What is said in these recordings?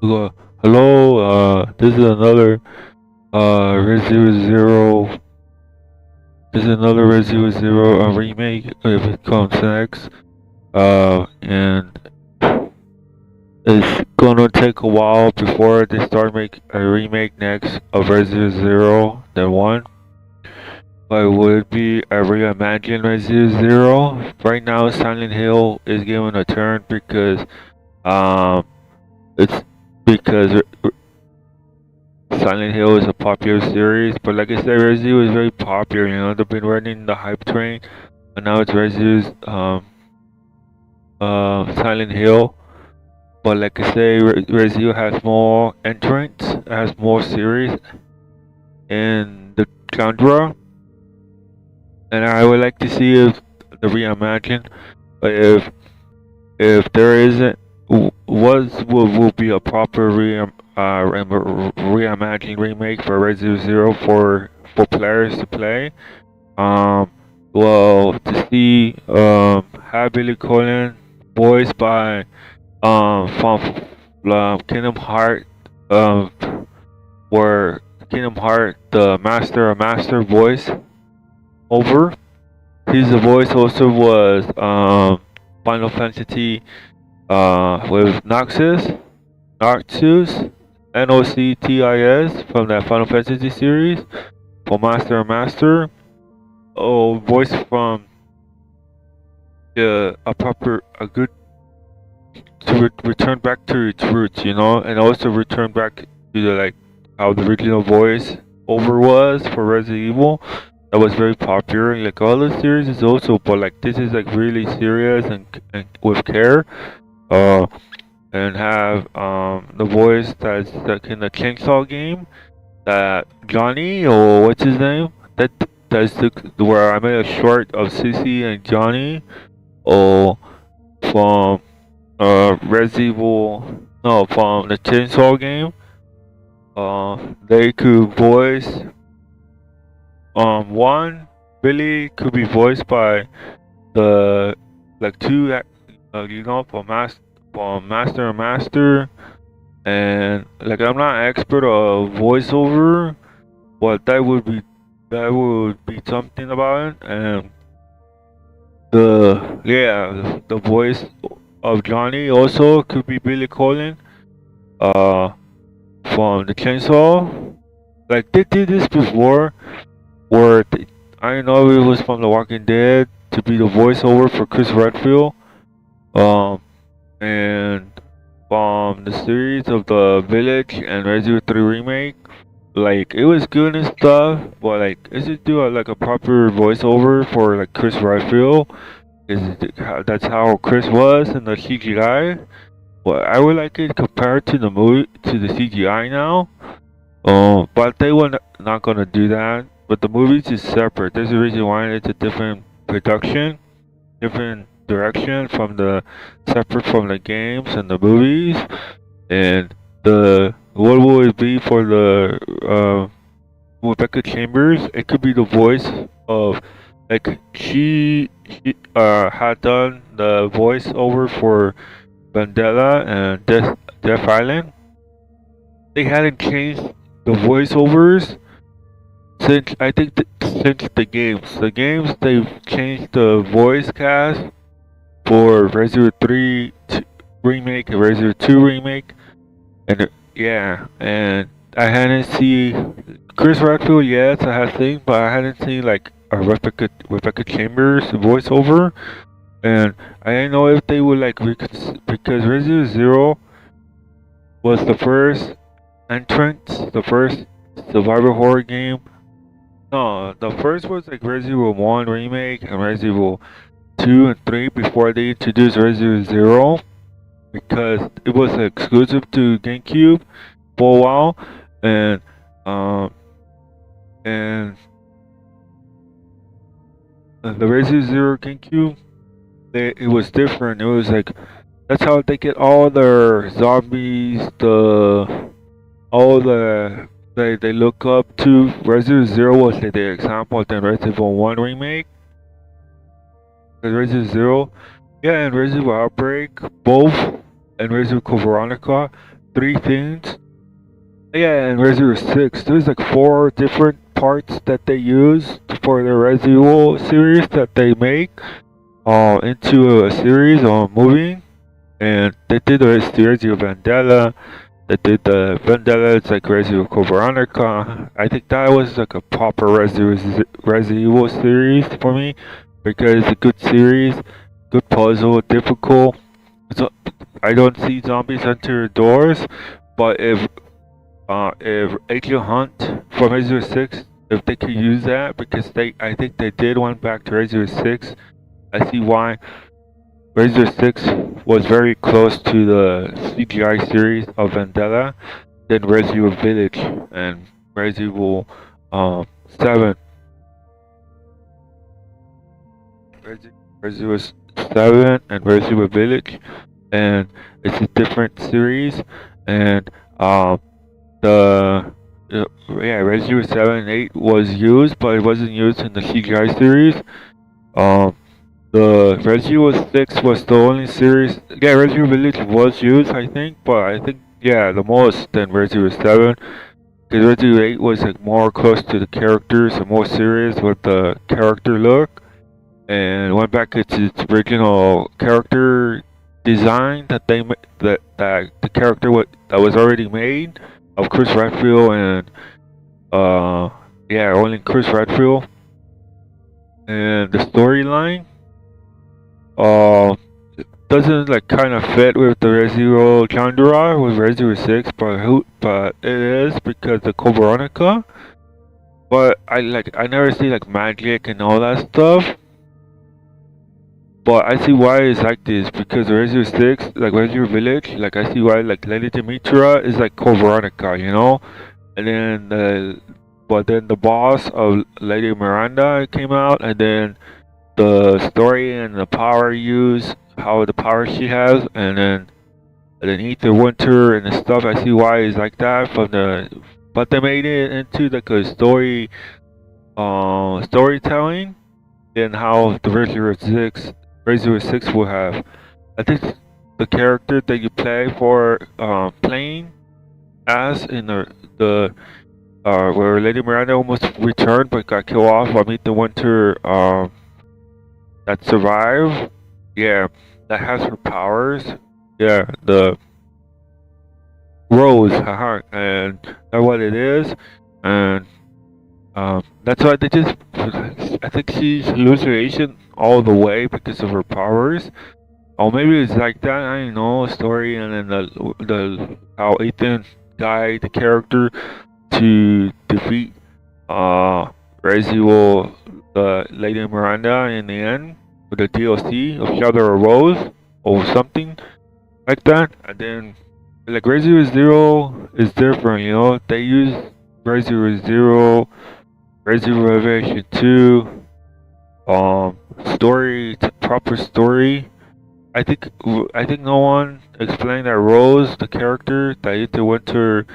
Hello, this is another Resident Zero. This is another Resident Zero remake if it comes next. And it's gonna take a while before they start make a remake next of Resident Zero than one. But would it be a reimagined Resident Zero? Right now, Silent Hill is given a turn because um it's because Silent Hill is a popular series, but like I said, Resident Evil is very popular. They've been running the hype train, and now it's Resident Silent Hill. But like I say, Resident Evil has more entrants, has more series in the genre, and I would like to see if the reimagine, but if there isn't, will be a proper reimagined remake for Resident Zero for players to play. Um, well, to see have Billy Cullen voiced by from Kingdom Heart um where Kingdom Heart the master voice over. His voice also was Final Fantasy with Noxus, Noctis from that Final Fantasy series for Master. Oh, voice from a good to return back to its roots, and also return back to the like how the original voice over was for Resident Evil. That was very popular. Like all the series is also, but like this is like really serious and with care. Uh, and have the voice that's like in the Chainsaw game. That Johnny or what's his name? That's where I made a short of Sissy and Johnny, or from Resident Evil. No, from the Chainsaw game. They could voice one Billy could be voiced by the like two from Master and Master, and like I'm not expert of voiceover, but that would be something about it. And the voice of Johnny also could be Billy Colin uh from the Chainsaw. Like they did this before, where I don't know if it was from The Walking Dead to be the voiceover for Chris Redfield. Um, and from the series of The Village and Resident Evil 3 remake. Like it was good and stuff, but like is it do like a proper voiceover for like Chris Redfield? That's how Chris was in the CGI? Well, I would like it compared to the movie to the CGI now. But they were not gonna do that. But the movies is separate. There's a reason why it's a different production, different direction from the separate from the games and the movies. And the what will it be for the Rebecca Chambers? It could be the voice of like she had done the voice over for Mandela and Death Island. They hadn't changed the voiceovers since I think since the games. The games they've changed the voice cast for Resident 3 remake and Resident 2 remake, and yeah, and I hadn't seen Chris Redfield. Yes, I had seen, but I hadn't seen like a Rebecca Chambers voiceover, and I didn't know if they would like because Resident Zero was the first entrance, the first survival horror game. No, the first was like Resident Evil 1 remake and Resident Evil 2 and 3 before they introduced Resident Evil Zero, because it was exclusive to GameCube for a while, and um and the Resident Evil Zero GameCube, it was different. It was like that's how they get all their zombies, all they look up to. Resident Evil Zero was like the example, then Resident Evil 1 remake, the Resident Evil Zero, yeah, and Resident Evil Outbreak, both, and Resident Evil Code Veronica. three things. Yeah, and Resident Evil 6, there's like four different parts that they use for the Resident Evil series that they make into a series or movie. And they did the Resident Evil Vandella. They did the Vandella, it's like Resident Evil Veronica. I think that was like a proper Resident Evil series for me because it's a good series, good puzzle, difficult. So I don't see zombies enter doors, but if Agent Hunt from Resident Evil 6, if they could use that, because I think they did one back to Resident Evil 6, I see why. Resident Evil 6 was very close to the CGI series of Vandella, then Resident Evil Village and Resident Evil 7. Resident Evil 7 and Resident Evil Village, and it's a different series, and the Resident Evil 7 and 8 was used, but it wasn't used in the CGI series. The Resident Evil 6 was the only series. Yeah, Resident Evil Village was used, I think, but I think the most than Resident Evil 7. Because Resident Evil 8 was like more close to the characters and more serious with the character look, and went back to its original character design that that the character that was already made of Chris Redfield and only Chris Redfield, and the storyline doesn't like kind of fit with the Resident Evil genre with Resident Evil 6, but it is because the Code Veronica. But I never see like magic and all that stuff. But I see why it's like this because Resident Evil 6, like Resident Evil Village, like I see why like Lady Demetra is like Code Veronica, you know? And then but then the boss of Lady Miranda came out, and then the story and the power use, how the power she has, and then Ether Winter and the stuff. I see why it's like that but they made it into like a storytelling, and how the Resident Evil 6 will have. I think the character that you play for playing as in the where Lady Miranda almost returned but got killed off by Meet the Winter that survived. Yeah, that has her powers. Yeah, the Rose, haha, and that's what it is. And that's why they just. I think she's hallucination all the way because of her powers. Or maybe it's like that. I don't know, story, and then the how Ethan died, the character, to defeat Resident Evil, the Lady Miranda in the end with the DLC of Shadow of Rose or something like that. And then like Resident Evil 0 is different, you know. They use Resident Evil 0, Resident Evil Revelation 2, story, proper story. I think no one explained that Rose, the character that Ethan Winter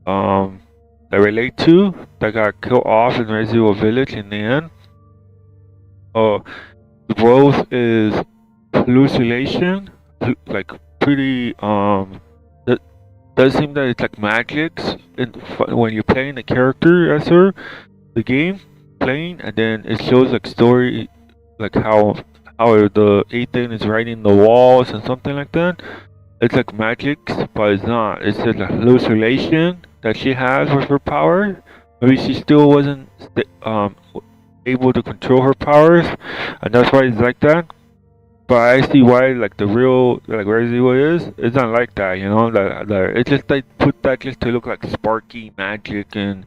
that relate to, that got killed off in Resident Evil Village in the end. The Rose is hallucination, like pretty that does seem that it's like magics when you're playing the character as her, the game playing, and then it shows like story, like how the Ethan is writing the walls and something like that. It's like magic, but it's not. It's just a hallucination that she has with her power. Maybe she still wasn't able to control her powers, and that's why it's like that. But I see why like the real like Resident Evil is. It's not like that, you know. It's just they put that just to look like sparky magic and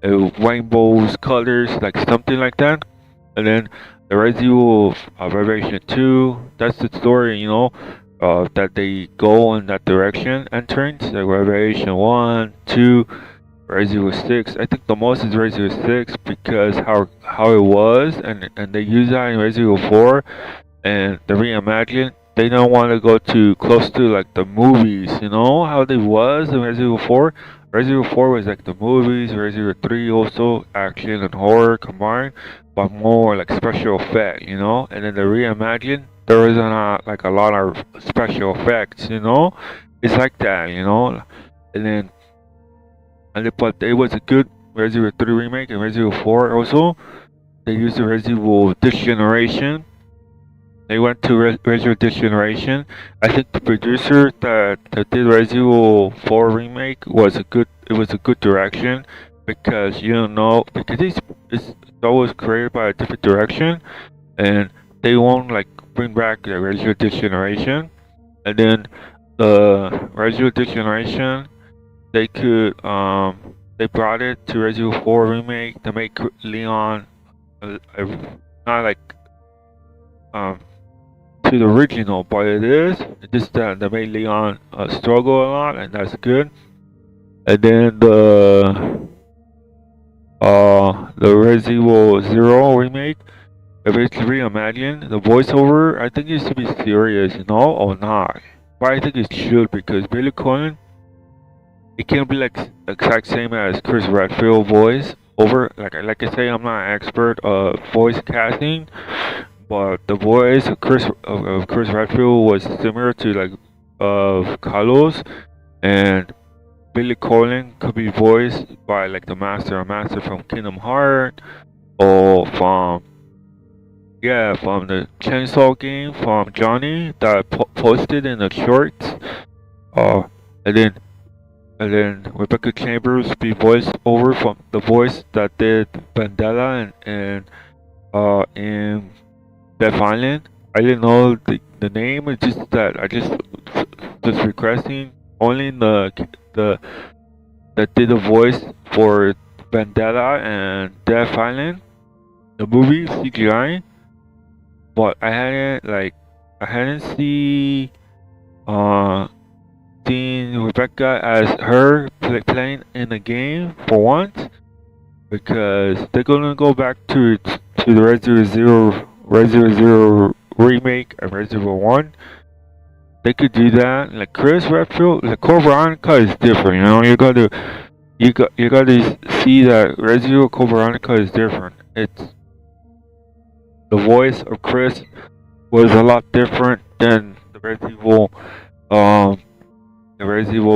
rainbows, colors, like something like that. And then the Resident Evil Revelation 2, that's the story, you know, that they go in that direction entrance, like Revelation 1, 2, Resident Evil 6. I think the most is Resident Evil 6 because how it was, and they use that in Resident Evil 4, and the reimagine. They don't want to go too close to like the movies, you know, how they was in Resident Evil 4. Resident Evil 4 was like the movies, Resident Evil 3 also action and horror combined, but more like special effect, you know. And then the reimagine, there isn't like a lot of special effects, you know. It's like that, you know. and then but it was a good Resident Evil 3 remake and Resident Evil 4 also. They used the Resident Evil this generation. They went to Resident Evil this generation. I think the producer that did Resident Evil 4 remake was a good. It was a good direction because you don't know because it's always created by a different direction, and they won't like bring back the Resident Evil this generation, and then the Resident Evil this generation they could they brought it to Resident Evil 4 remake to make Leon not like um to the original, but it is just that they made Leon struggle a lot, and that's good. And then the Resident Evil Zero remake, if it's reimagined, the voiceover I think it should be serious, you know, or not. But I think it should because Billy Cohen, it can't be like exact same as Chris Redfield voice over. Like I say, I'm not an expert voice casting, but the voice of Chris Redfield was similar to like of Carlos, and Billy Corgan could be voiced by like the master from Kingdom Hearts or from from the Chainsaw game from Johnny that I posted in the shorts. And then Rebecca Chambers be voiced over from the voice that did Vandella and in Death Island. I didn't know the name. It's just that I just requesting only the that did the voice for Vandella and Death Island, the movie CGI. But I hadn't seen Rebecca as her playing in the game for once because they're gonna go back to the Resident Evil remake and Resident Evil 1. They could do that. Like Chris Redfield, the Code Veronica is different. You know, you gotta see that Resident Evil Code Veronica is different. It's the voice of Chris was a lot different than the Resident Evil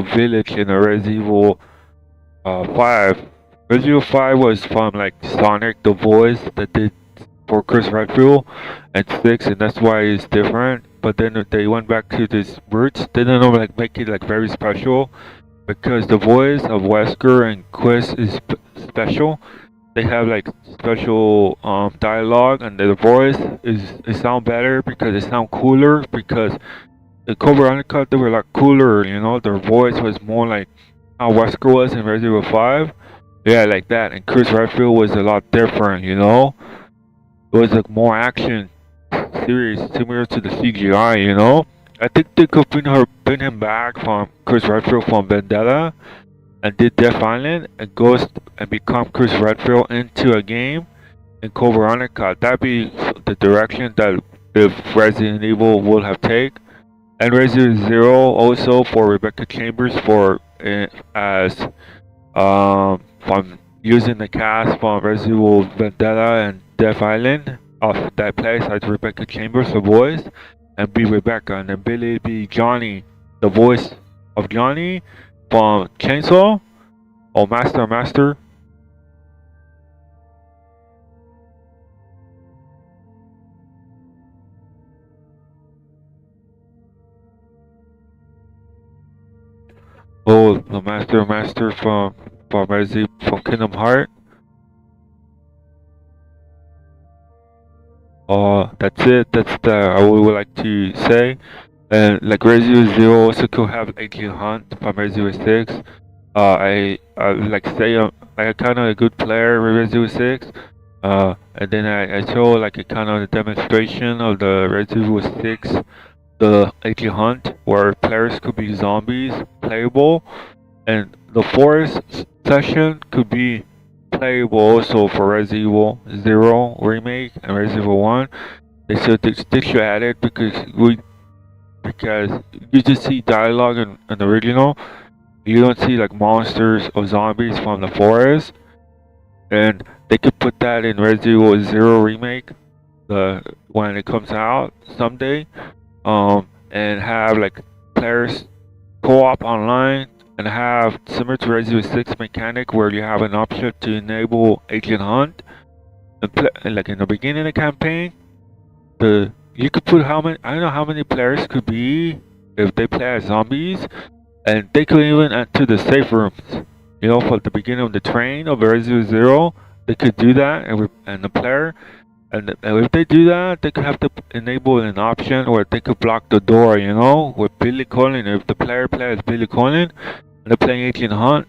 Village and the Resident Evil 5. Resident Evil 5 was from like Sonic, the voice that did for Chris Redfield, and 6, and that's why it's different. But then they went back to this roots. They didn't know like make it like very special because the voice of Wesker and Chris is special. They have like special dialogue, and the voice it sound better because it sound cooler because the Code Veronica they were like cooler, you know. Their voice was more like how Wesker was in Resident Evil 5. Yeah, like that. And Chris Redfield was a lot different, you know. It was like more action series similar to the CGI, you know. I think they could bring him back from Chris Redfield from Vendetta and did Death Island and goes and become Chris Redfield into a game in Code Veronica. That'd be the direction that if Resident Evil would have taken. And Resident Evil Zero also for Rebecca Chambers for as from using the cast from Resident Evil Vendetta and Death Island of that place as Rebecca Chambers, the voice, and be Rebecca, and then Billy be Johnny, the voice of Johnny from Chainsaw or Master. Oh, the Master from Resident from Kingdom Hearts. That's it. That's the I would like to say. And like Resident Evil Zero also could have Agent Hunt from Resident Evil 6. I would like to say like a kind of a good player with Resident Evil 6. And then I show like a kind of a demonstration of the Resident Evil 6, the Agent Hunt, where players could be zombies, playable, and the forest session could be playable also for Resident Evil 0 remake and Resident Evil 1. They should add it because you just see dialogue in the original. You don't see like monsters or zombies from the forest, and they could put that in Resident Evil 0 remake, when it comes out someday, and have like players co-op online and have similar to Resident Evil 6 mechanic where you have an option to enable Agent Hunt. And like in the beginning of the campaign, you could put how many, I don't know how many players could be if they play as zombies, and they could even enter the safe rooms. You know, for the beginning of the train of Resident Evil 0, they could do that, and the player, and if they do that, they could have to enable an option where they could block the door. You know, with Billy Collin, if the player plays Billy Collin and they're playing Agent Hunt,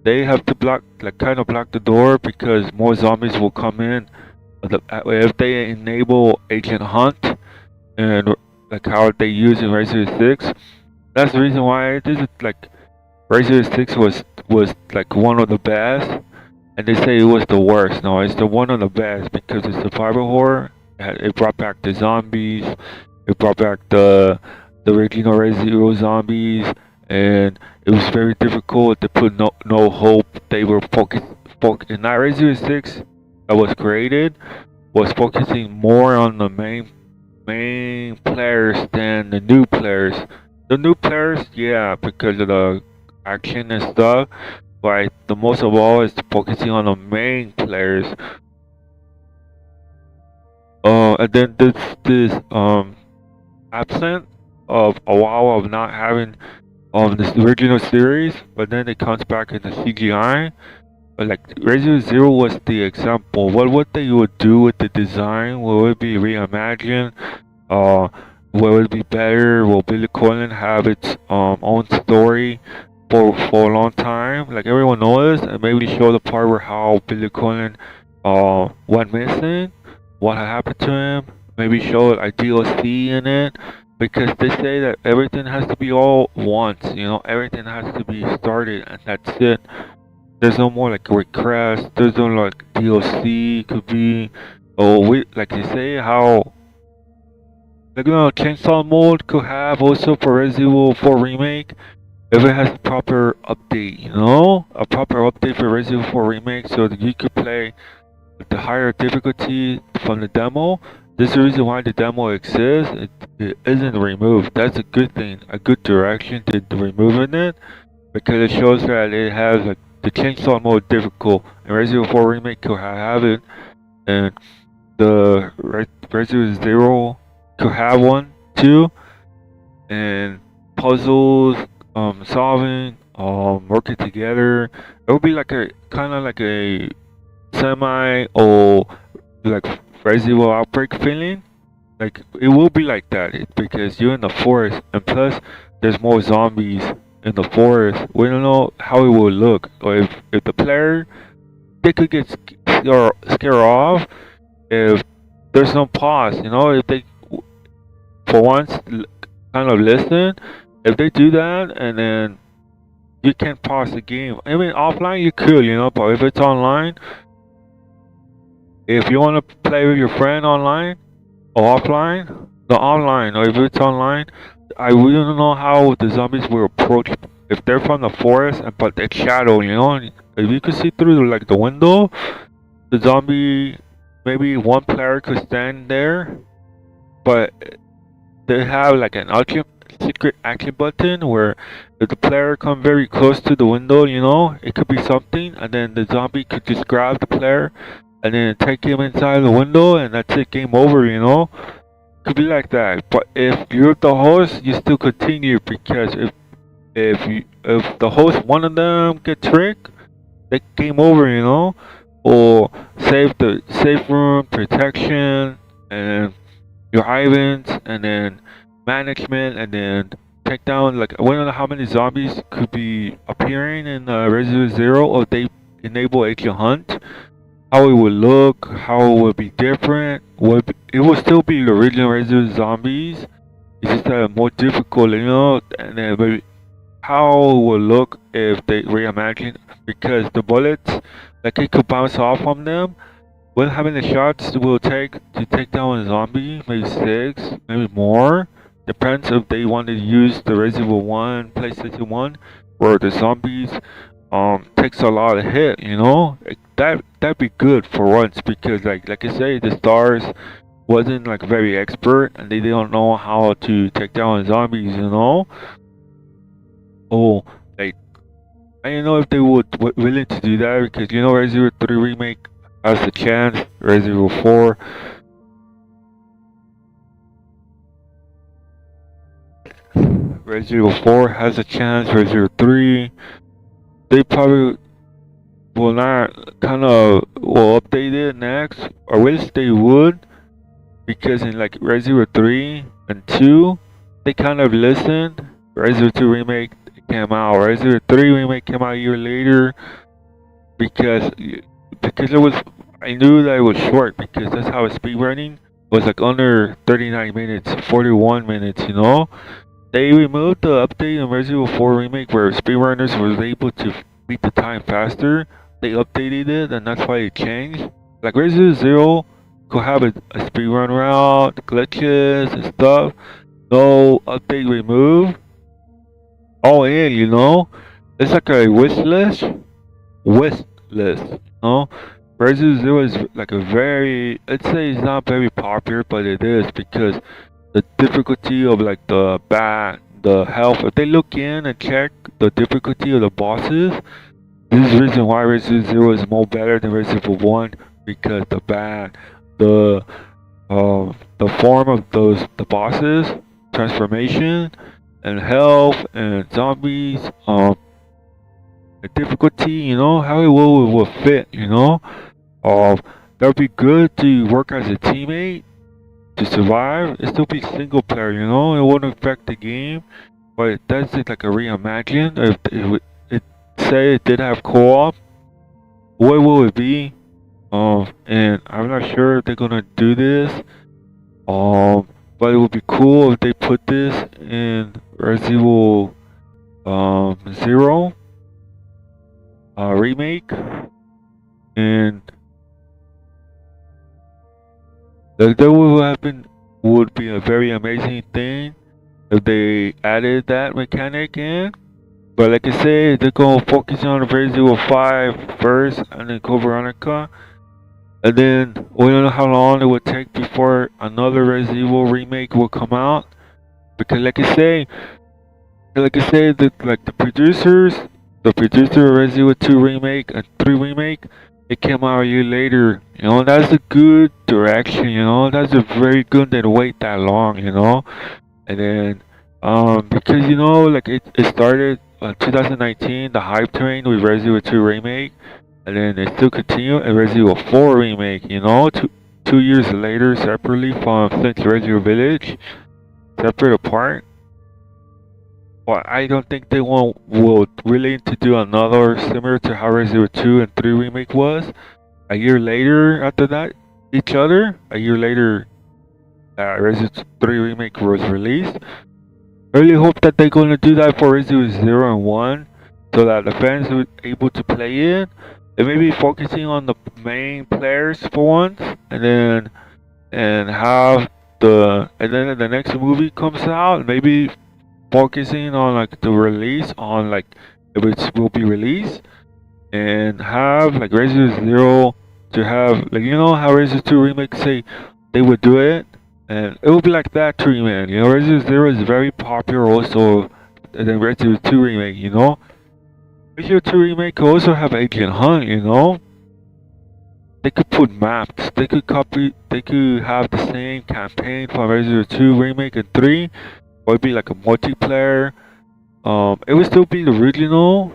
they have to block, like kind of block the door because more zombies will come in. If they enable Agent Hunt and like how they use in Resident Evil 6, that's the reason why this is like Resident Evil 6 was like one of the best, and they say it was the worst. No, it's the one of the best because it's survival horror. It brought back the zombies, it brought back the original Resident Evil zombies, and it was very difficult to put no hope. They were focused in that Resident Evil 6 that was created was focusing more on the main players than the new players. The new players, yeah, because of the action and stuff, but the most of all is focusing on the main players. And then this absent of a while of not having this original series, but then it comes back in the CGI. But like Resident Evil 0 was the example. What they would do with the design? Will it be reimagined? Will it be better? Will Billy Collin have its own story for a long time? Like everyone knows, and maybe show the part where how Billy Collin went missing, what had happened to him. Maybe show a DLC in it, because they say that everything has to be all once. You know, everything has to be started, and that's it. There's no more like request. There's no like DLC could be. Oh, like they say how. Like, you know, chainsaw mode could have also for Resident Evil 4 remake if it has a proper update, you know, a proper update for Resident Evil 4 remake, so that you could play with the higher difficulty from the demo. This is the reason why the demo exists. It isn't removed. That's a good thing, a good direction to removing it, because it shows that it has like the chainsaw mode difficult, and Resident Evil 4 remake could have it, and the Resident Evil 0 could have one too, and puzzles, solving, working together. It would be like a kind of like a semi or like Resident Evil Outbreak feeling. Like it will be like that because you're in the forest, and plus there's more zombies in the forest. We don't know how it will look, or if the player, they could get scared off if there's no pause. You know, if they for once kind of listen, if they do that and then you can't pause the game. I mean, offline you could, you know, but if it's online, if you want to play with your friend online or offline, the online, or if it's online, I really don't know how the zombies will approach. If they're from the forest, but it's shadow, you know, if you could see through like the window, the zombie, maybe one player could stand there, but they have like an secret action button where if the player come very close to the window, you know, it could be something, and then the zombie could just grab the player and then take him inside the window, and that's it, game over, you know. Could be like that. But if you're the host, you still continue, because if the host, one of them get tricked, they game over, you know. Or save the safe room, protection, and your items, and then management, and then take down, like, I don't know how many zombies could be appearing in Resident Evil 0, or they enable Agent Hunt. How it would look, how it would be different. It would still be the original Resident Evil zombies. It's just more difficult, you know, and then maybe how it would look if they reimagine, because the bullets, like, it could bounce off from them. Well, how many shots will take to take down a zombie? Maybe 6, maybe more. Depends if they want to use the Resident Evil 1, PlayStation 1, where the zombies takes a lot of hit, you know. That'd be good for once, because like I say, the stars wasn't like very expert, and they don't know how to take down zombies, you know. Oh, like I don't know if they would willing to do that because you know Resident Evil 3 remake has a chance. Resident Evil 4, Resident Evil 4 has a chance. Resident Evil 3, they probably will not kind of will update it next. I wish they would because in like Resident Evil 3 and 2, they kind of listened. Resident Evil 2 remake came out. Resident Evil 3 remake came out a year later because it was. I knew that it was short because that's how speedrunning was like under 39 minutes, 41 minutes. You know, they removed the update in Resident Evil 4 remake where speedrunners was able to beat the time faster. They updated it, and that's why it changed. Like Resident Evil 0 could have a speedrun route, glitches and stuff. No update removed. All in, you know. It's like a wish list. Wish list, you know. Resident Evil 0 is like a very, I'd say it's not very popular, but it is because the difficulty of like the health. If they look in and check the difficulty of the bosses, this is the reason why Resident Evil 0 is more better than Resident Evil 1 because the the form of the bosses, transformation, and health and zombies, the difficulty, you know, how it will fit, you know. That would be good to work as a teammate to survive. It still be single player, you know. It won't affect the game, but that's it like a reimagine. If it say it did have co-op, what will it be? And I'm not sure if they're gonna do this. But it would be cool if they put this in Resident Evil 0 remake, and that would have been would be a very amazing thing if they added that mechanic in. But like I said, they're gonna focus on Resident Evil 5 first, and then Code Veronica, and then we don't know how long it would take before another Resident Evil remake will come out. Because like I say, like the producer of Resident Evil 2 remake and 3 remake, it came out a year later. You know, that's a good direction. You know, that's a very good that wait that long. You know, and then because you know, like it started 2019, the hype train with Resident Evil 2 remake, and then it still continued in Resident Evil 4 remake. You know, 2 years later, separately from since Resident Evil Village, separate apart. Well, I don't think they will willing to do another similar to how Resident Evil 2 and 3 remake was. A year later after that, each other. A year later, Resident Evil 3 remake was released. I really hope that they're gonna do that for Resident Evil 0 and 1, so that the fans will be able to play it. And maybe focusing on the main players for once, and then and then the next movie comes out, maybe focusing on like the release on like if it will be released, and have like Resident Evil 0 to have like you know how Resident Evil 2 remake say they would do it, and it would be like that treatment. You know, Resident Evil 0 is very popular also than Resident Evil 2 remake. You know, Resident Evil 2 remake could also have Agent Hunt. You know, they could put maps. They could copy. They could have the same campaign from Resident Evil 2 remake and 3. Or it'd be like a multiplayer. It would still be the original,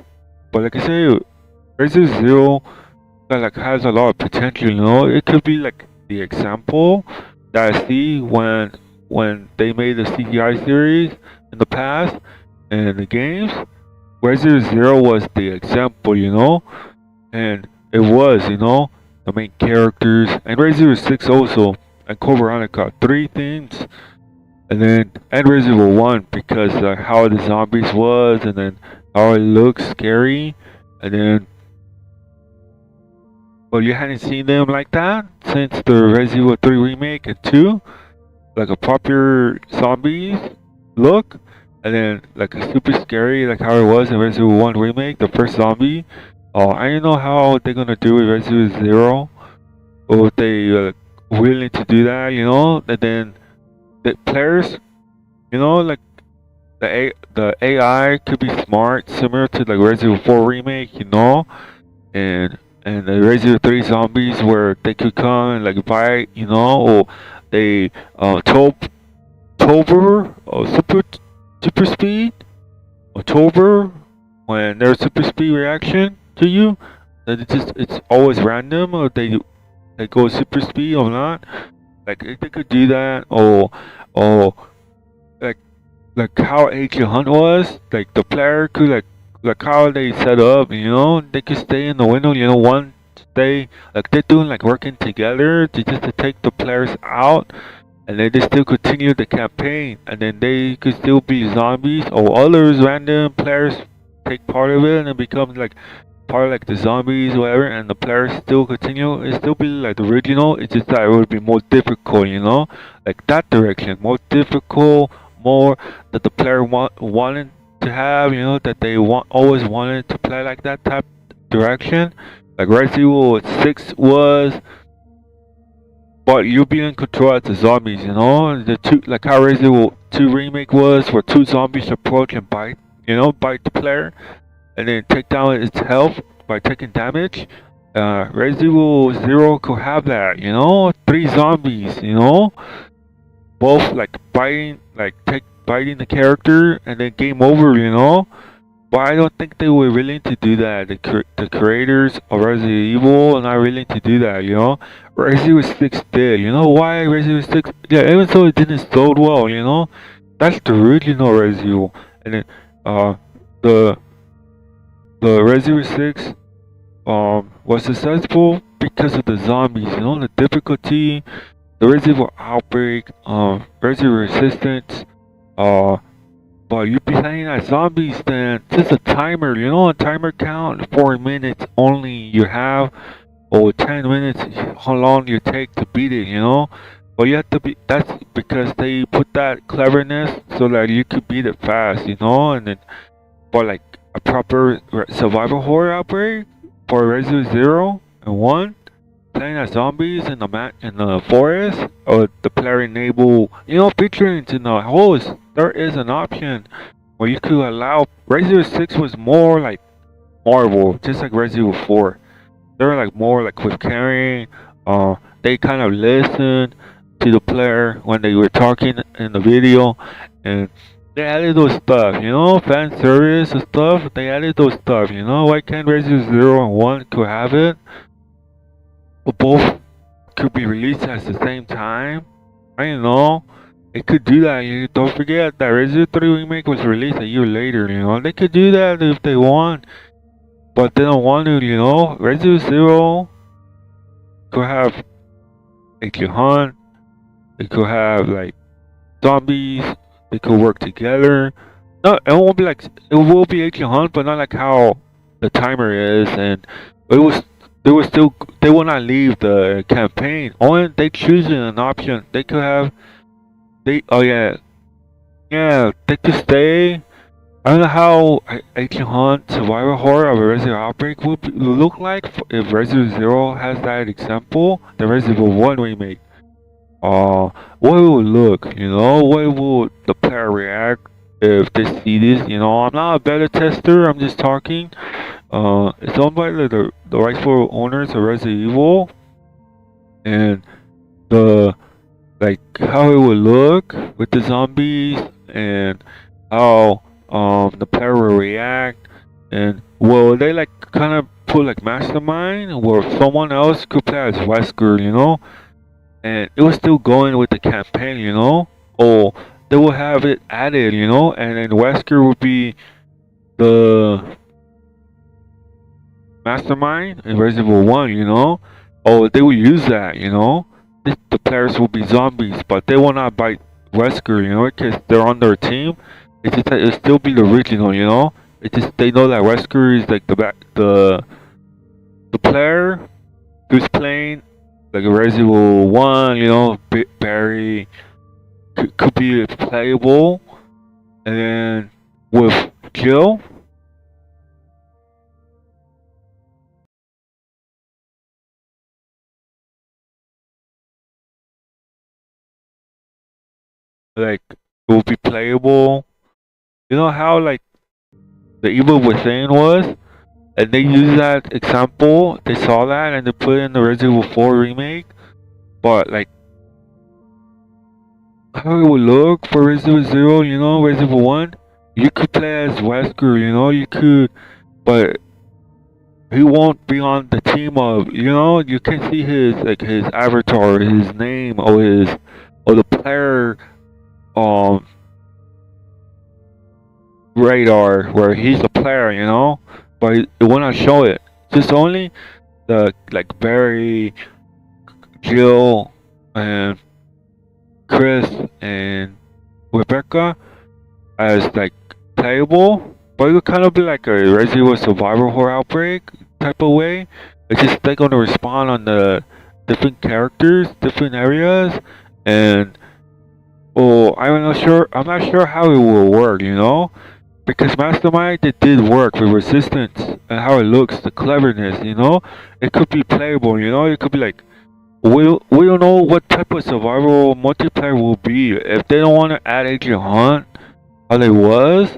but like I say, Resident Evil 0 like has a lot of potential. You know, it could be like the example that I see when they made the CGI series in the past and the games. Resident Evil 0 was the example, you know, and it was, you know, the main characters, and Resident Evil 6 also, and Code Veronica, 3 things. And then and Resident Evil 1 because how the zombies was, and then how it looks scary, and then but you hadn't seen them like that since the Resident Evil 3 remake and 2, like a popular zombies look, and then like a super scary like how it was in Resident Evil 1 remake, the first zombie. I don't know how they're gonna do it with Resident Evil 0, or if they willing to do that, you know, and then the players, you know, like the AI could be smart, similar to like Resident Evil 4 remake, you know, and the Resident Evil 3 zombies where they could come and like bite, you know, or they Tober or super speed, October when there's super speed reaction to you, that it's always random or they go super speed or not. Like if they could do that, or like how Agent Hunt was, like the player could like how they set up, you know, they could stay in the window, you know, one stay like they're doing like working together to just to take the players out, and then they still continue the campaign, and then they could still be zombies or others random players take part of it and it becomes like part of like the zombies or whatever, and the players still continue. It still be like the original. It's just that it would be more difficult, you know, like that direction, more difficult, more that the player wanted to have, you know, that they always wanted to play like that type direction, like Resident Evil 6 was. But you be in control as the zombies, you know? The two, like how Resident Evil 2 remake was, where two zombies approach and bite, you know, bite the player, and then take down its health by taking damage. Resident Evil 0 could have that, you know? Three zombies, you know? Both like biting, like biting the character, and then game over, you know? But I don't think they were willing to do that. The creators of Resident Evil are not willing to do that, you know? Resident Evil 6 did. You know why Resident Evil 6? Yeah, even though it didn't sold well, you know? That's the original Resident Evil. And then, the, the Resident Evil 6, was successful because of the zombies, you know? The difficulty, the Resident Evil Outbreak, Resident Evil Resistance, uh, but you be playing as zombies, then just a timer, you know, a timer count, 4 minutes only you have, or 10 minutes, how long you take to beat it, you know. But you have to be. That's because they put that cleverness so that you could beat it fast, you know. And then for like a proper survival horror outbreak for Resident Evil 0 and 1, playing as zombies in in the forest, or the player enable, you know, featuring in the host. There is an option where you could allow. Resident Evil 6 was more like Marvel, just like Resident Evil 4. They're like more like with carrying. They kind of listened to the player when they were talking in the video, and they added those stuff, you know, fan service and stuff. They added those stuff, you know. Why can't Resident Evil 0 and 1 could have it? But both could be released at the same time. I don't know. It could do that. You don't forget that Resident Evil 3 remake was released a year later. You know, they could do that if they want, but they don't want to. You know, Resident Evil 0 could have a hunt. They could have like zombies. They could work together. No, it won't be like it will be a hunt, but not like how the timer is, and it was. They will still. They will not leave the campaign. Only they choosing an option. They could have. They. Oh yeah. Yeah. They could stay. I don't know how Agent Hunt Survival Horror of a Resident Evil Outbreak will look like if Resident Evil 0 has that example, the Resident Evil 1 remake. What it will look, you know, what will the player react if they see this, you know. I'm not a beta tester, I'm just talking. It's owned by the rightful owners of Resident Evil, and the like how it would look with the zombies, and how the player will react, and will they like kind of put like mastermind where someone else could play as Wesker, you know, and it was still going with the campaign, you know, or they will have it added, you know, and then Wesker would be the mastermind in Resident Evil 1, you know, or they will use that, you know. The players will be zombies, but they will not bite Wesker, you know, because they're on their team. It's just that it'll still be the original, you know. It's just they know that Wesker is like the player who's playing like a Resident Evil 1, you know, Barry could be playable, and then with Jill, like it will be playable You know how like the Evil Within was, and they used that example. They saw that and they put it in the Resident Evil 4 remake. But like how it would look for Resident Evil 0, you know, Resident Evil 1, you could play as Wesker, you know, you could, but he won't be on the team of, you know, you can see his like his avatar, his name, or the player um radar where he's a player, you know, but it will not show it. Just only the like Barry, Jill, and Chris and Rebecca as like playable, but it would kind of be like a Resident Evil Survivor Horror Outbreak type of way. It's just they're gonna respond on the different characters, different areas, and well, I'm not sure how it will work, you know, because Mastermind it did work with Resistance and how it looks, the cleverness, you know, it could be playable, you know, it could be like we don't know what type of survival multiplayer will be if they don't want to add Agent Hunt how they was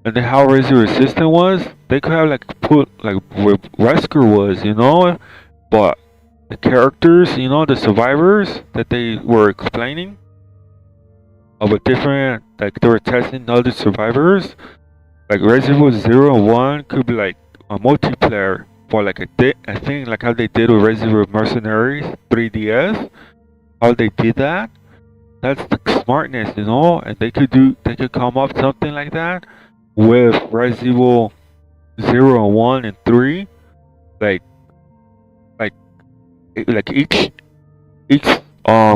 and then how Razor Resistant was, they could have like put like where Wesker was, you know, but the characters, you know, the survivors that they were explaining of a different, like they were testing other survivors, like Resident Evil 0 and 1 could be like a multiplayer for like a thing like how they did with Resident Evil Mercenaries 3DS, how they did that. That's the smartness, you know, and they could come up something like that with Resident Evil 0 and 1 and 3, like like like each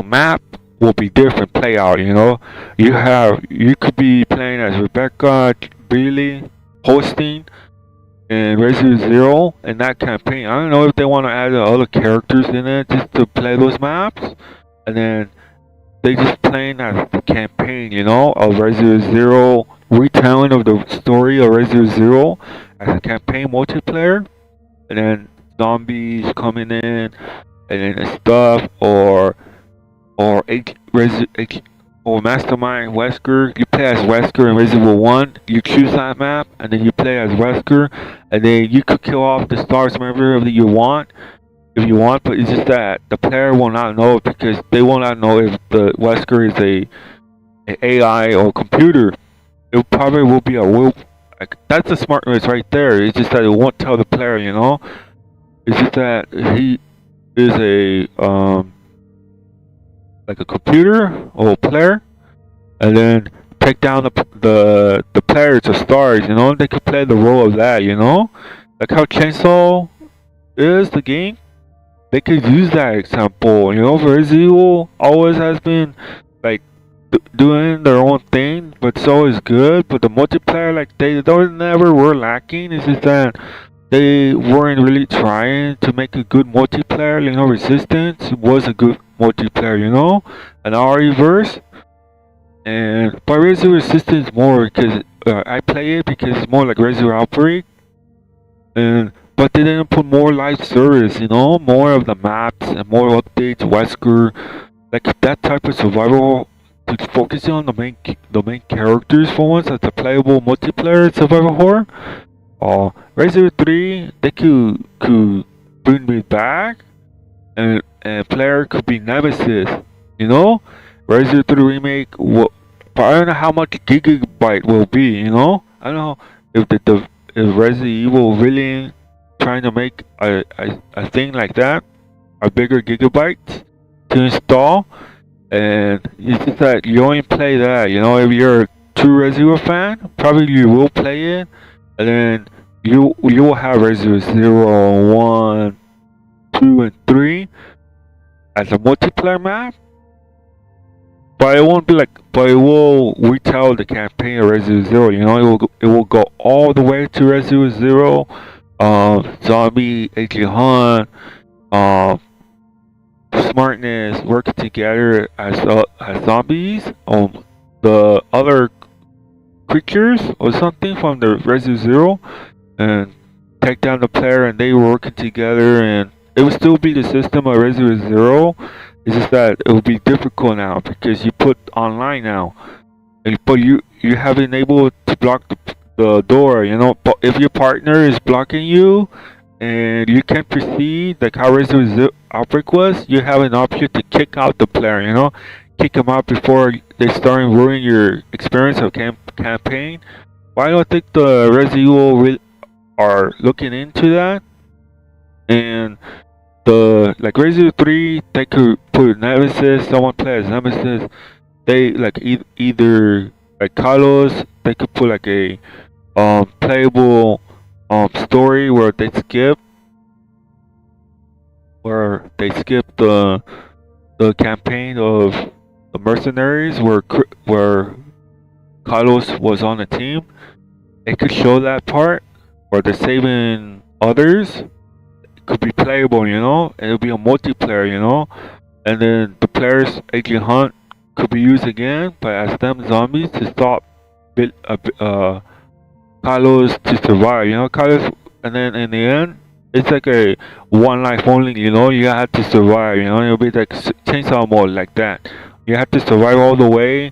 map will be different play out, you know. You could be playing as Rebecca, Billy, hosting and Resident Evil 0 in that campaign. I don't know if they want to add other characters in it just to play those maps, and then they just playing as the campaign, you know, of Resident Evil 0, retelling of the story of Resident Evil 0 as a campaign multiplayer, and then zombies coming in, and then stuff, or Mastermind Wesker. You play as Wesker in Resident Evil 1. You choose that map, and then you play as Wesker, and then you could kill off the stars member that you want, if you want. But it's just that the player will not know because they will not know if the Wesker is a AI or computer. It probably will be a will. Like, that's the smartness right there. It's just that it won't tell the player, you know. It's just that he is a like a computer or a player, and then take down the players or stars. You know, they could play the role of that. You know, like how Chainsaw is the game. They could use that example. You know, Resident Evil always has been like doing their own thing, but it's always good. But the multiplayer, like they never were lacking. It's just that they weren't really trying to make a good multiplayer. You know, Resistance was a good multiplayer, you know, and RE-verse. And but Resident Resistance more because I play it because it's more like Resident Outbreak, and but they didn't put more live service, you know, more of the maps and more updates, Wesker, like that type of survival. To focusing on the main characters for once as a playable multiplayer survival horror. Resident Evil 3, they could bring me back, and player could be Nemesis, you know? Resident Evil 3 remake, but I don't know how much gigabyte will be, you know? I don't know if if Resident Evil really trying to make a thing like that, a bigger gigabyte to install, and it's just that you only play that, you know? If you're a true Resident Evil fan, probably you will play it, and then you will have Resident Evil 0, 1, 2, and 3 as a multiplayer map, but it won't be like, but it will retell the campaign of Resident Evil 0. You know, it will go all the way to Resident Evil 0, zombie, Agent Hunt, smartness, working together as zombies, the other creatures or something from the Resident Evil 0, and take down the player, and they were working together, and it would still be the system of Resident Evil 0. It's just that it will be difficult now because you put online now, but you haven't able to block the door, you know. But if your partner is blocking you and you can't proceed, like how Resident Evil Outbreak was, you have an option to kick out the player, you know, kick them out before they start ruining your experience of campaign. Well, I don't think the Resident Evil are looking into that, and the like Resident Evil 3, they could put Nemesis, someone play as Nemesis. They like either like Carlos, they could put like a playable story where they skip the campaign of the mercenaries where Carlos was on the team. They could show that part where they're saving others. It could be playable, you know. It'll be a multiplayer, you know. And then the players, Agent Hunt, could be used again, but as them zombies to stop Carlos to survive, you know, Carlos, and then in the end, it's like a one life only, you know, you have to survive, you know, it'll be like chainsaw mode like that. You have to survive all the way,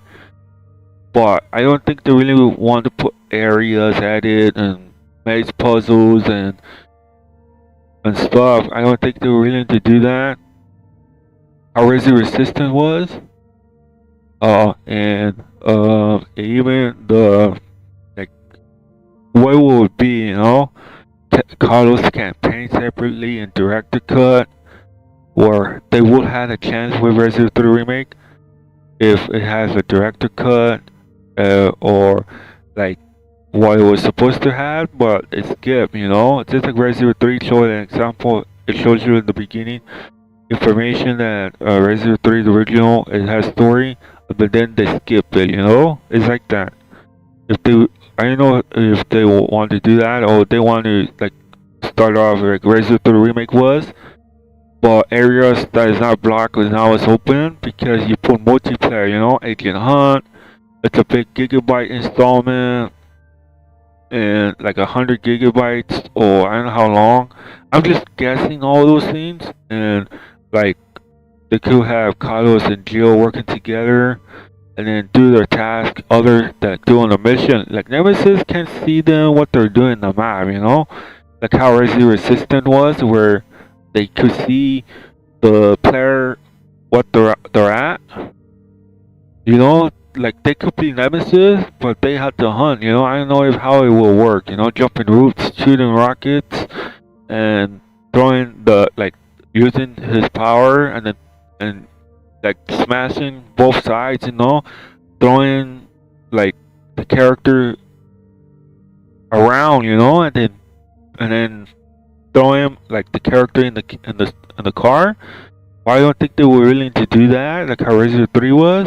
but I don't think they really want to put areas added and maze puzzles and stuff. I don't think they were willing to do that. How resistant was, and even the like what will it be, you know? Carlos campaign separately and director cut, or they would have a chance with Resident Evil 3 remake if it has a director cut, or like what it was supposed to have, but it's skipped. You know, it's just like Resident Evil 3 showed an example. It shows you in the beginning information that Resident Evil 3 the original it has story, but then they skip it. You know, it's like that. If they I don't know if they want to do that or they want to like start off like Resident Evil remake was, but areas that is not blocked is now it's open because you put multiplayer. You know, Agent Hunt. It's a big gigabyte installment and like 100 gigabytes or I don't know how long. I'm just guessing all those things and like they could have Carlos and Jill working together and then do their task other than doing a mission. Like Nemesis can see them what they're doing in the map, you know? Like how Resident Resistant was where they could see the player what they're at. You know, like they could be Nemesis, but they had to hunt, you know? I don't know if how it will work, you know, jumping roofs, shooting rockets and throwing the like using his power and then and like smashing both sides, you know, throwing like the character around, you know, and then throwing like the character in the car. I don't think they were willing to do that, like how Resident 3 was.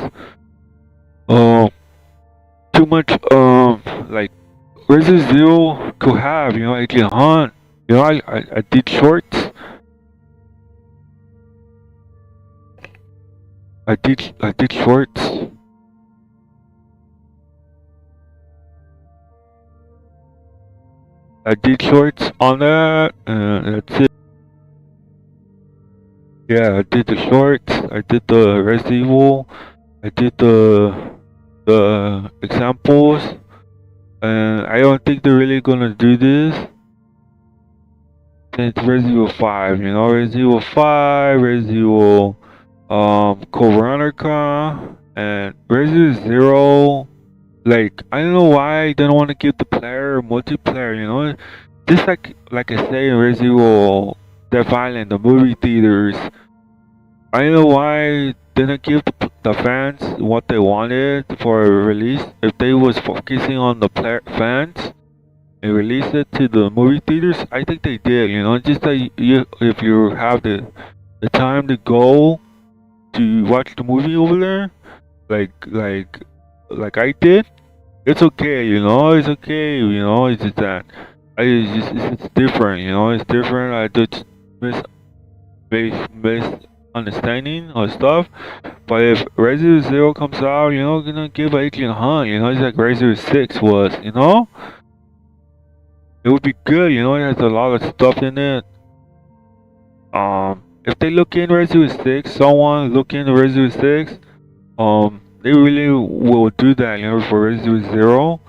Too much like Resident Zero could have, you know, Agent Hunt. You know, I did shorts. I did shorts. I did shorts on that, and that's it. Yeah, I did the shorts. I did the Resident Evil. I did the examples, and I don't think they're really gonna do this. Since Resident Evil 5, you know, Resident Evil 5, Resident Evil Coronica, and Resident 0, like, I don't know why I didn't want to give the player multiplayer, you know? Just like I say in Resident Evil Death Island, the movie theaters, I don't know why I didn't give the fans what they wanted for a release. If they was focusing on the fans and release it to the movie theaters, I think they did, you know? Just like if you have the time to go to watch the movie over there, like I did, it's okay, you know. It's okay, you know. It's just that it's different, you know. It's different. I did misunderstanding or stuff. But if Resident Zero comes out, you know, gonna give Agent Hunt, you know, it's like Resident 6 was, you know. It would be good, you know. It has a lot of stuff in it. If they look in Resident 6, someone look in Resident 6, they really will do that, for Resident Evil Zero.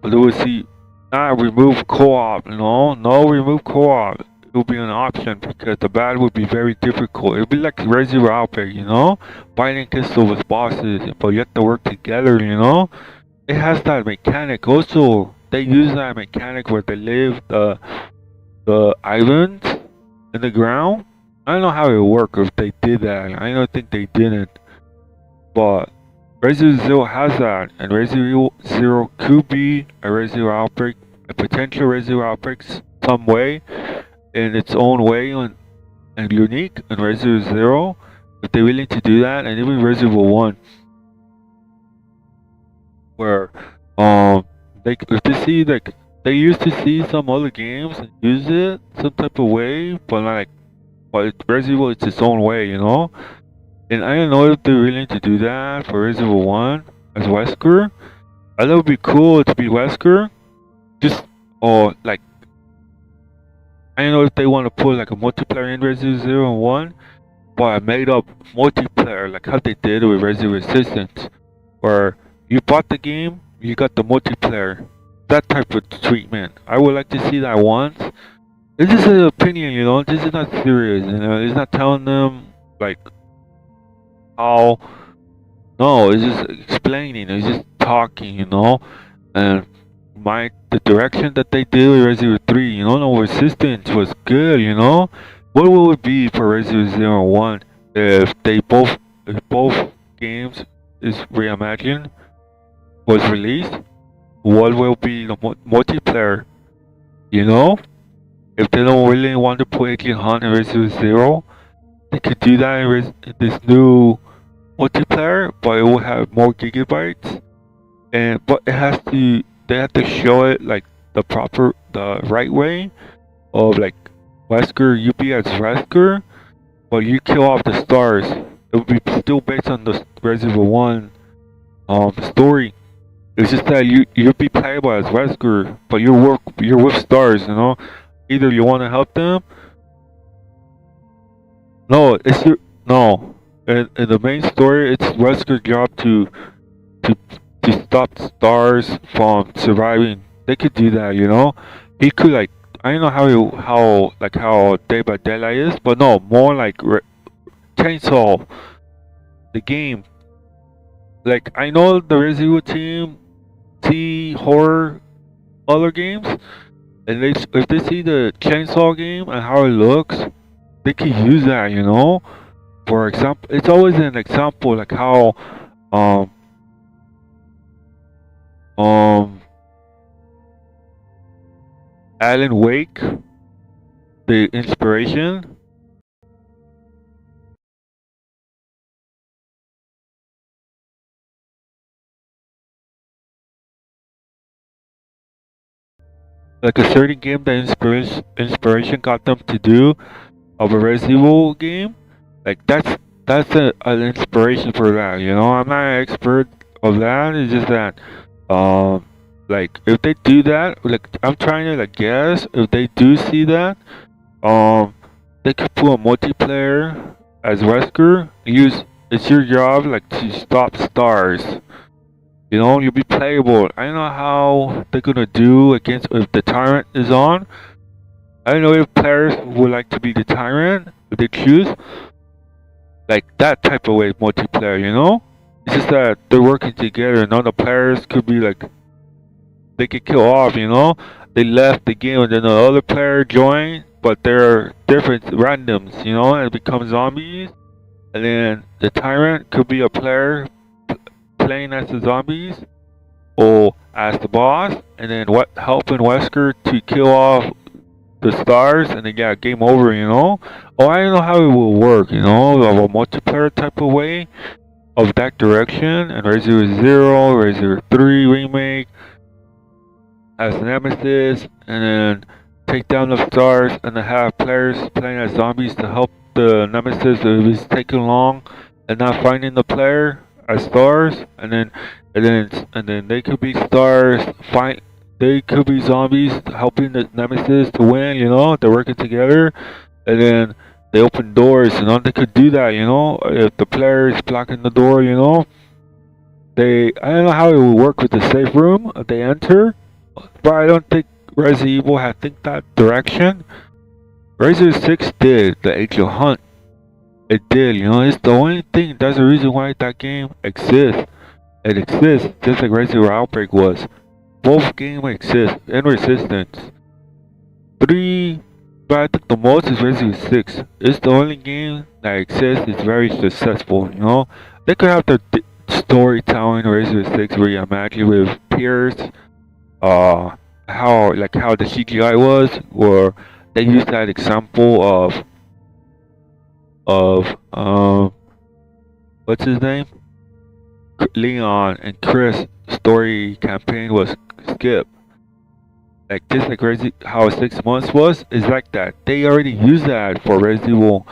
But they will see, not remove co-op, no remove co-op. It will be an option because the battle would be very difficult. It would be like Resident Evil Outbreak, fighting against those bosses, but you have to work together, It has that mechanic also. They use that mechanic where they live the islands in the ground. I don't know how it would work if they did that. I don't think they didn't. But Resident Evil has that, and Resident Evil Zero could be a Resident Evil Outbreak, a potential Resident Evil Outbreak some way, in its own way and unique in Resident Evil Zero. If they're willing to do that, and even Resident Evil 1, where if they see like they used to see some other games and use it some type of way, but Resident Evil it's its own way, And I don't know if they're willing to do that for Resident Evil 1 as Wesker. I thought it would be cool to be Wesker. Just, or like, I don't know if they want to put like a multiplayer in Resident Evil 0 and 1, but I made up multiplayer like how they did with Resident Evil Resistance, where you bought the game, you got the multiplayer. That type of treatment. I would like to see that once. This is an opinion, This is not serious, It's not telling them like how. No, it's just explaining. It's just talking, And the direction that they did with Resident Evil 3, no Resistance was good, What would it be for Resident Evil 0 and 1 if both games is reimagined, was released? What will be the multiplayer? If they don't really want to put Agent Hunt in Resident Evil 0, they could do that in this new multiplayer, but it will have more gigabytes. But they have to show it like the right way of like Wesker, you be as Wesker, but you kill off the stars. It would be still based on the Resident Evil 1 story. It's just that you'll be playable as Wesker, but you're with stars, Either you want to help them. No, no. In the main story, it's Wesker's job to stop stars from surviving. They could do that, He could like I don't know how Day by Daylight is, but no, more like Chainsaw, the game. Like I know the Resident Evil team see horror other games, and if they see the Chainsaw game and how it looks, they can use that, For example, it's always an example like how um Alan Wake, the inspiration. Like a certain game that inspiration got them to do of a Resident Evil game, like that's an inspiration for that. I'm not an expert of that. It's just that, like if they do that, like I'm trying to like guess if they do see that, they could put a multiplayer as Wesker. It's your job like to stop stars. You'll be playable. I don't know how they're gonna do against if the tyrant is on. I don't know if players would like to be the tyrant if they choose. Like that type of way multiplayer, It's just that they're working together. None of the players could be like they could kill off, They left the game and then the other player joined, but they're different randoms, and become zombies. And then the tyrant could be a player playing as the zombies or as the boss, and then helping Wesker to kill off the stars, and then game over, Or I don't know how it will work, of a multiplayer type of way of that direction, and Resident Evil 0, Resident Evil 3 remake as Nemesis, and then take down the stars, and then have players playing as zombies to help the Nemesis if he's taking long and not finding the player as stars, and then they could be stars fight. They could be zombies helping the Nemesis to win. They're working together, and then they open doors. They could do that. If the player is blocking the door. I don't know how it will work with the safe room they enter, but I don't think Resident Evil had think that direction. Resident 6 did the Age of Hunt. It did, you know, it's the only thing, that's the reason why that game exists. It exists just like Resident Evil Outbreak was. Both games exist in Resistance. 3, but I think the most is Resident Evil 6. It's the only game that exists, is very successful, you know? They could have the storytelling Resident Evil 6 reimagined with Pierce, how the CGI was, or they used that example of what's his name? Leon and Chris story campaign was skip. Like just like how 6 months was, is like that. They already used that for Resident Evil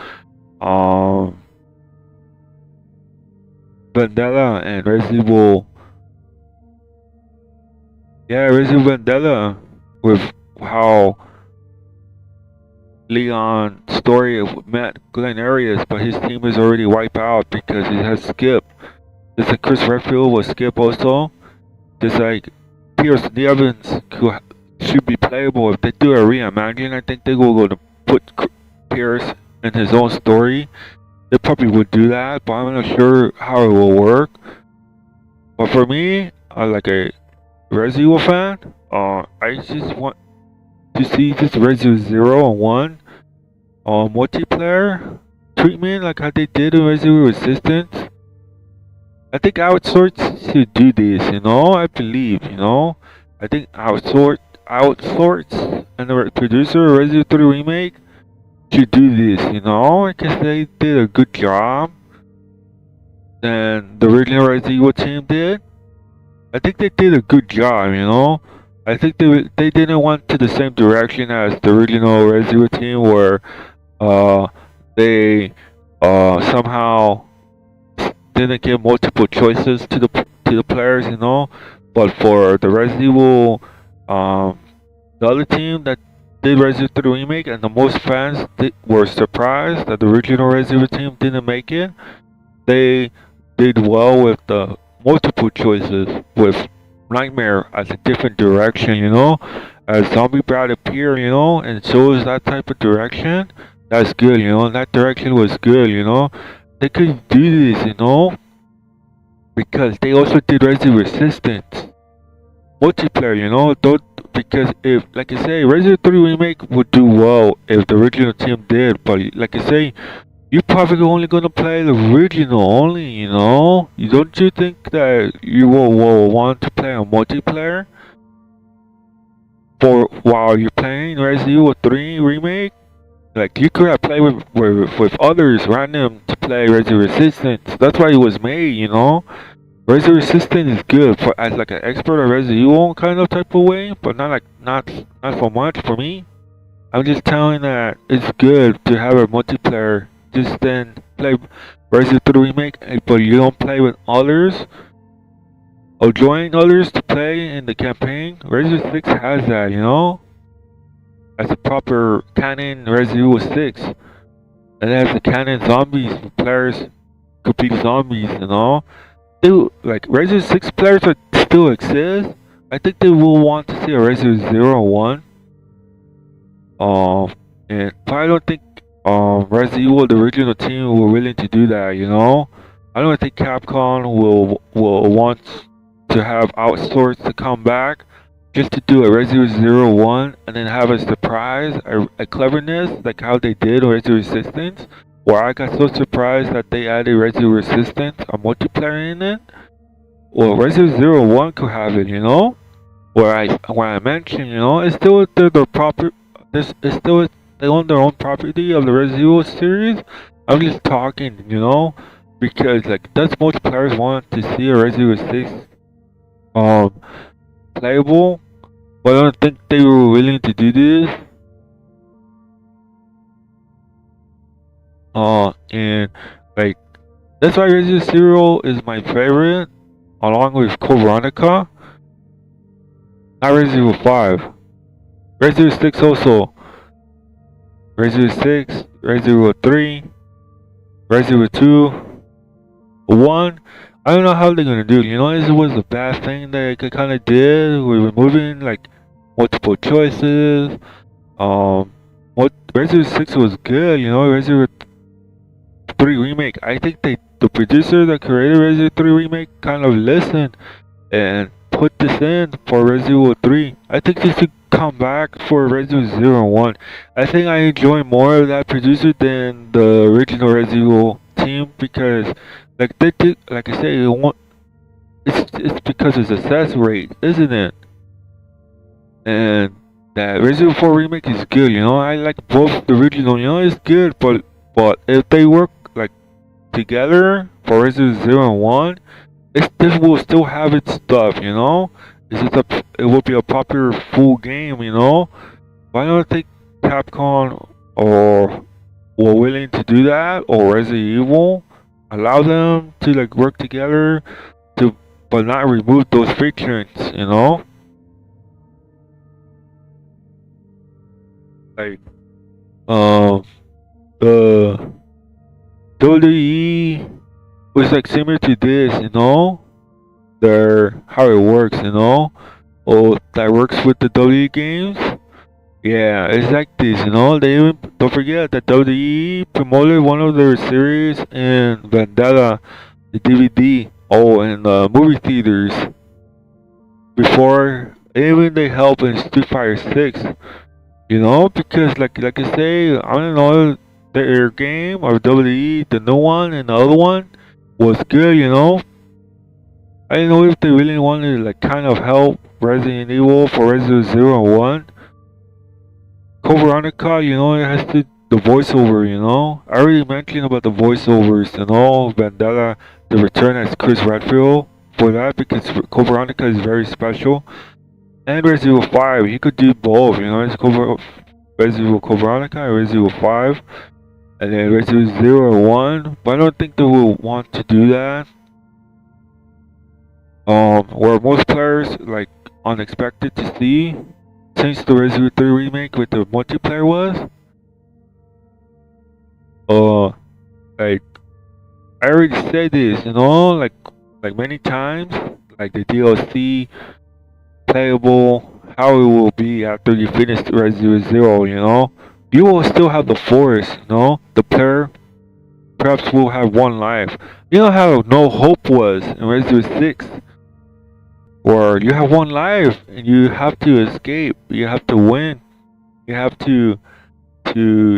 Vandella and Resident Evil Resident Evil Vandella, with how Leon's story met Glen Arias, but his team is already wiped out because it has Skip. Just like Chris Redfield was Skip also. Just like Pierce Evans should be playable. If they do a reimagining, I think they will go to put Pierce in his own story. They probably would do that, but I'm not sure how it will work. But for me, like a Resident Evil fan, I just want to see this Resident Evil 0 and 1 multiplayer treatment like how they did in Resident Evil Resistance. I think Outsource should do this, you know, I believe, you know. I think Outsource and the producer of Resident Evil 3 Remake should do this, you know, because they did a good job than the original Resident Evil team did. I think they did a good job, you know. I think they didn't want to the same direction as the original Resident Evil team, where they somehow didn't give multiple choices to the players, you know. But for the Resident Evil, the other team that did Resident Evil 3 Remake, and the most fans were surprised that the original Resident Evil team didn't make it. They did well with the multiple choices, with Nightmare as a different direction, you know. As Zombie Brad appear, you know, and shows that type of direction, that's good, you know. That direction was good, you know. They could do this, you know, because they also did Resident Evil Resistance multiplayer, you know. Because if, like I say, Resident Evil 3 Remake would do well if the original team did, but like I say, you're probably only gonna play the original only, you know. Don't you think that you will want to play a multiplayer for while you're playing Resident Evil 3 Remake? Like, you could have played with others random to play Resident Evil Resistance. That's why it was made, you know. Resident Evil Resistance is good for as like an expert of Resident Evil kind of type of way, but not so much for me. I'm just telling that it's good to have a multiplayer. Just then play Resident Evil 3 Remake, but you don't play with others or join others to play in the campaign. Resident Evil 6 has that, you know. As a proper canon Resident Evil 6. And it has the canon zombies, players could be zombies, you know. Like Resident Evil 6 players still exist. I think they will want to see a Resident Evil 0 and 1. But I don't think Resident Evil, the original team, were willing to do that, you know. I don't think Capcom will want to have Outsourced to come back just to do a Resident Evil 0 1 and then have a surprise, a cleverness like how they did Resident Evil Resistance, where I got so surprised that they added Resident Evil Resistance, a multiplayer in it. Well, Resident Evil 0 1 could have it, you know. Where I mentioned, you know, it's still their proper. It's still they own their own property of the Resident Evil series. I'm just talking, you know, because like that's most players want to see a Resident Evil 6 playable, but I don't think they were willing to do this. And like that's why Resident Evil 0 is my favorite, along with Code Veronica. Not Resident Evil 5. Resident Evil 6 also. Resident Evil 6, Resident Evil 3, Resident Evil 2, 1. I don't know how they're gonna do it. You know, this was a bad thing that I kind of did. We were moving like multiple choices. Um, what Resident 6 was good. You know, Resident 3 remake. I think the producer that created Resident 3 remake kind of listened and put this in for Resident Evil 3. I think they should come back for Resident Evil 0 and 1. I think I enjoy more of that producer than the original Resident Evil team because, like they did, like I said, it's because of the success rate, isn't it? And that Resident Evil 4 remake is good. You know, I like both the original. You know, it's good, but if they work like together for Resident Evil 0 and 1, this will still have its stuff, you know. It will be a popular full game, you know. Why don't they Capcom or were willing to do that or Resident Evil allow them to like work together to but not remove those frictions, you know. Like um the WWE was like similar to this, you know. Their how it works, you know. Oh, that works with the WWE games. Yeah, it's like this, you know. They even don't forget that WWE promoted one of their series in Vendetta, the DVD. Oh, in the movie theaters before even they help in Street Fighter 6. You know, because like I say, I don't know their game or WWE, the new one and the other one was good. You know, I don't know if they really wanted to like kind of help Resident Evil for Resident Evil 0 and 1. Code Veronica, you know, it has to the voiceover, you know. I already mentioned about the voiceovers, you know, Vandella, the return as Chris Redfield for that because Code Veronica is very special. And Resident Evil 5, he could do both, you know, Resident Evil Code Veronica and Resident Evil 5. And then Resident Evil 0 and 1. But I don't think they will want to do that. Where most players like unexpected to see since the Resident Evil 3 remake with the multiplayer was. Uh, like I already said this, you know, like many times, like the DLC playable, how it will be after you finish Resident Evil 0, you know, you will still have the force, you know, the player perhaps will have one life. You know how No Hope was in Resident Evil 6, where you have one life and you have to escape, you have to win, you have to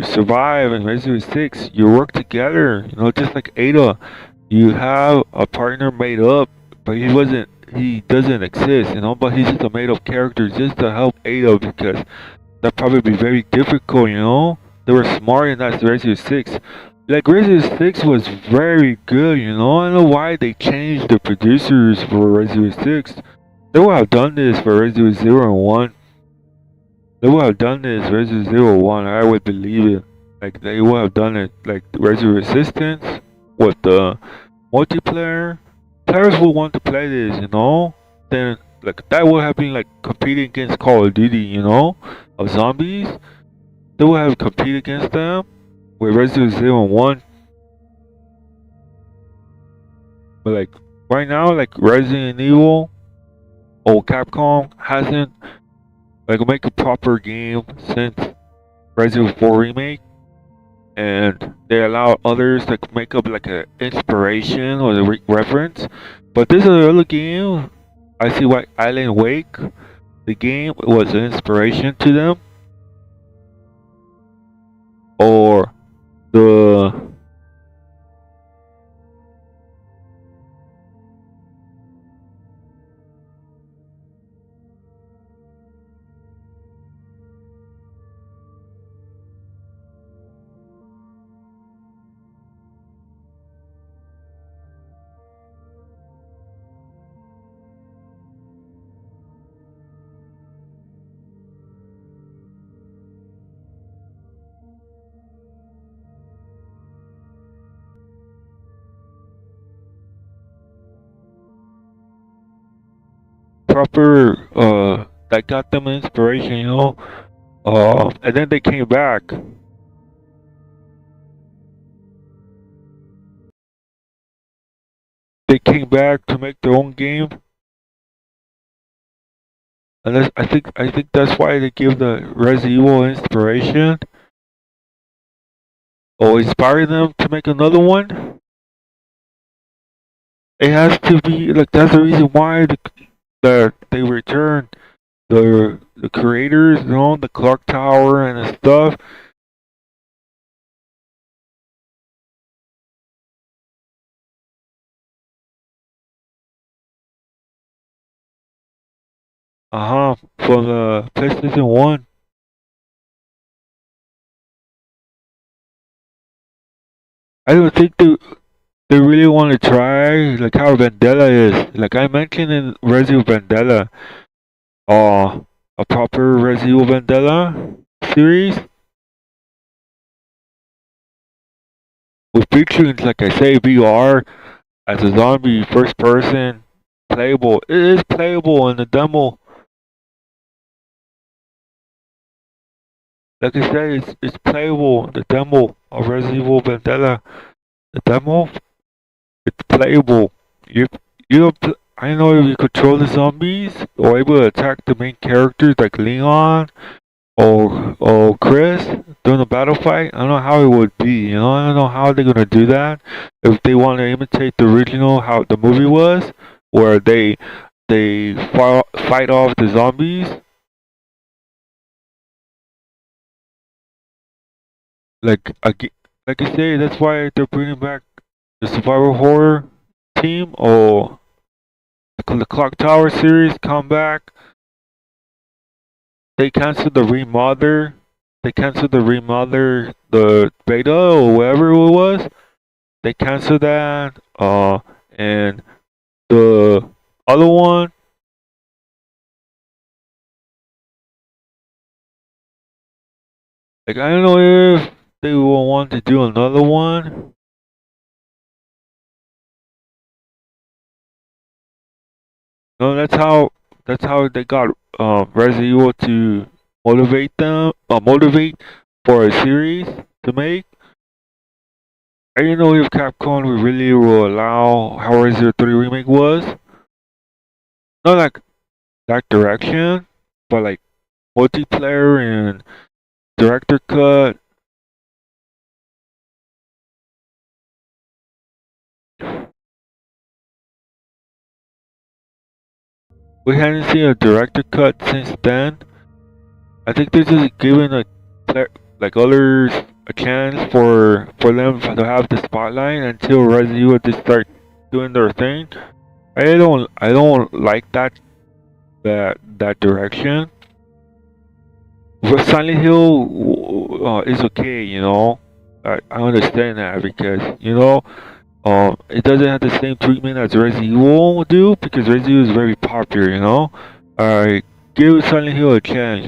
survive in Resident Evil 6, you work together, you know, just like Ada. You have a partner made up, but he doesn't exist, you know, but he's just a made up character just to help Ada because that'd probably be very difficult, you know. They were smart in that Resident Evil 6. Like Resident Evil 6 was very good, you know. I don't know why they changed the producers for Resident Evil 6. They would have done this for Resident Evil 0 and 1. They would have done this Resident Evil 1, I would believe it. Like they would have done it like Resident Resistance with the multiplayer. Players would want to play this, you know. Then like that would have been like competing against Call of Duty, you know, of zombies. They would have competed against them with Resident Evil 0 and 1. But like right now, like Resident Evil or Capcom hasn't like make a proper game since Resident Evil 4 remake, and they allow others to make up like an inspiration or the reference. But this is another game. I see why Island Wake, the game was an inspiration to them, or the proper that got them inspiration, you know. And then they came back. they came back to make their own game, and I think that's why they give the Resident Evil inspiration or inspire them to make another one. It has to be like that's the reason why that they return the creators, the clock tower and the stuff. From the PlayStation 1. I don't think they really want to try like how Vandella is. Like I mentioned in Resident Evil Vandella, uh, a proper Resident Evil Vandella series with features like I say VR as a zombie first person playable. It is playable in the demo. Like I say, it's playable in the demo of Resident Evil Vandella. The demo, it's playable. You you don't I don't know if you control the zombies or able to attack the main characters like Leon or Chris during the battle fight. I don't know how it would be. I don't know how they're gonna do that. If they want to imitate the original, how the movie was, where they fight off the zombies. Like like I say, that's why they're bringing back the survival horror team or the Clock Tower series come back. They canceled the remother. They canceled the remother, the beta or whatever it was. They canceled that. And the other one, like I don't know if they will want to do another one. No, that's how they got Resident Evil to motivate for a series to make. I don't know if Capcom really will allow how Resident Evil 3 remake was. Not like that direction, but like multiplayer and director cut. We hadn't seen a director cut since then. I think this is giving like others a chance for them to have the spotlight until Resident Evil just start doing their thing. I don't like that direction. But Silent Hill is okay, I understand that because it doesn't have the same treatment as Resident Evil would do because Resident Evil is very popular, I give Silent Hill a chance.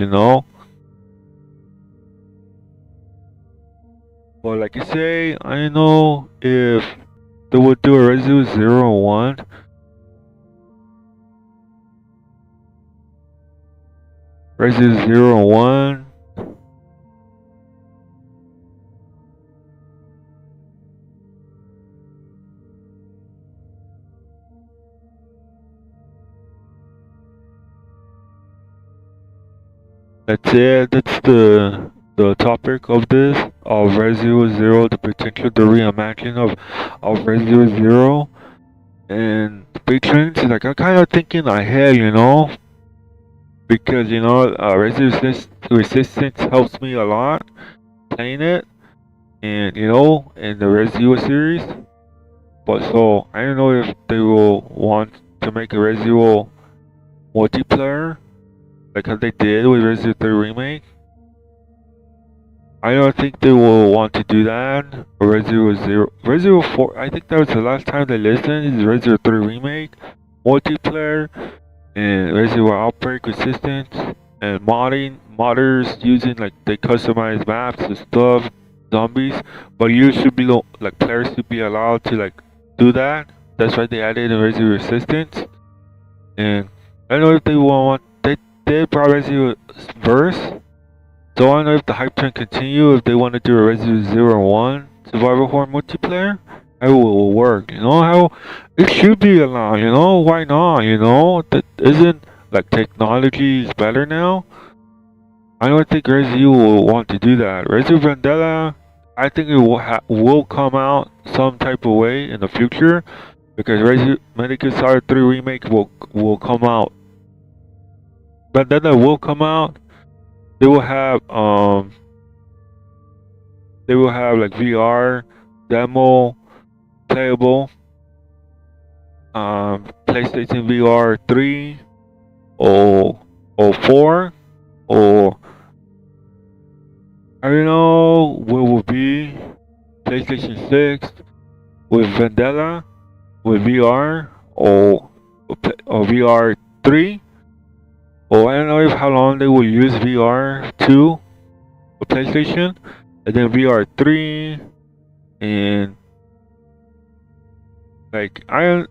But like I say, I don't know if they would do a Resident Evil 0 and 1. Resident Evil 0 and 1. That's it. That's the topic of this of Resident Evil 0, the potential, the reimagining of Resident Evil 0, and the patrons. Like I'm kind of thinking ahead, because Resident Evil Resistance helps me a lot playing it, and in the Resident Evil series. But so I don't know if they will want to make a Resident Evil multiplayer like how they did with Resident Evil 3 Remake. I don't think they will want to do that. Or Resident Evil 0. Resident Evil 4, I think that was the last time they listened, is Resident Evil 3 Remake, multiplayer, and Resident Evil Outbreak Resistance, and modders using like they customize maps and stuff, zombies. But you should be, like players should be allowed to like do that. That's why they added in Resident Evil Resistance. And I don't know if they want, they did probably Resident Evil Verse. So I don't know if the hype train continue if they want to do a Resident Evil 0 and 1 survival horror multiplayer. how it will work. You know how it should be allowed. You know why not? You know that isn't like technology is better now. I don't think Resident Evil will want to do that. Resident Vendetta, I think it will come out some type of way in the future because Resident Medical Solid 3 remake will come out. Vendetta will come out. They will have like VR demo playable PlayStation VR 3 or 4 or I don't know what will be PlayStation 6 with Vendetta with VR or VR 3 or I don't know if how long they will use VR 2 for PlayStation and then VR 3 and like I don't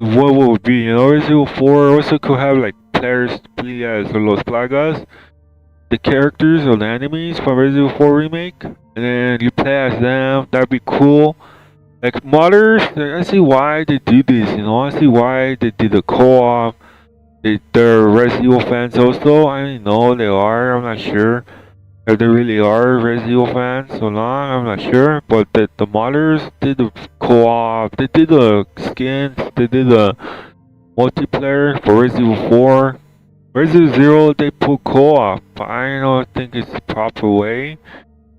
what would be, you know, Resident Evil 4 also could have like players play as Los Plagas, the characters or the enemies from Resident Evil 4 Remake, and then you play as them, that'd be cool. Like modders, like, I see why they do this, you know, I see why they did the co-op, they're Resident Evil fans also, I know they are, I'm not sure. If they really are Resident Evil fans or not, I'm not sure. But the modders did the co-op, they did the skins, they did the multiplayer for Resident Evil 4. Resident Evil 0, they put co-op, but I don't think it's the proper way.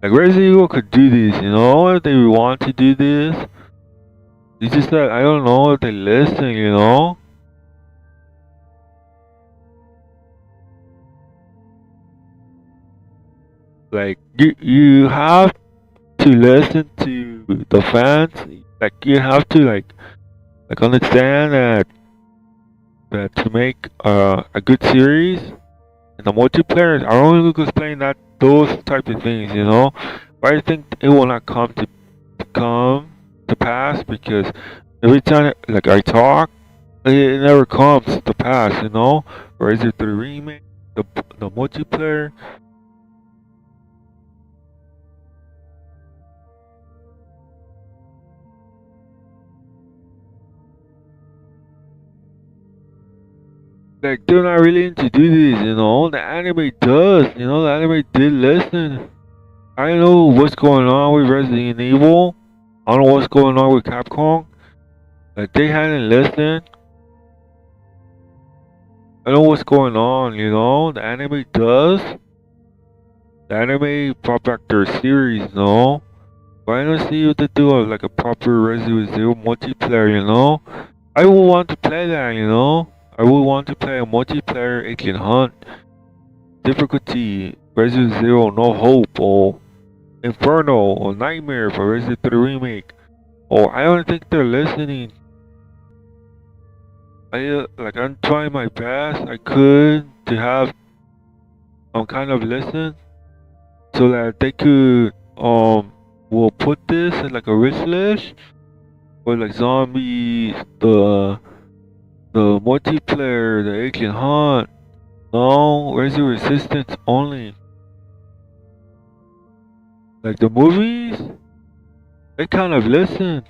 Like Resident Evil could do this, you know, if they want to do this. It's just that I don't know if they listen, you know. Like you have to listen to the fans. Like you have to like understand that to make a good series and the multiplayer are only explain that those type of things, you know. But I think it will not come to pass because every time like I talk, it never comes to pass, you know. Or is it the remake, the multiplayer? Like they're not really into do this, you know. The anime does, you know. The anime did listen. I don't know what's going on with Resident Evil. I don't know what's going on with Capcom. Like they hadn't listened. I know what's going on, you know. The anime does. The anime brought back their series, no. But I don't see what to do of like a proper Resident Evil multiplayer, you know. I would want to play that, you know. I would want to play a multiplayer Alien Hunt. Difficulty Resident Evil No Hope or Inferno or Nightmare for Resident Evil Remake. Or I don't think they're listening. I'm trying my best I could to have kind of listen so that they could will put this in like a wish list for like zombies, the multiplayer, the Alien Hunt, no Resident Resistance only. Like the movies, they kind of listen.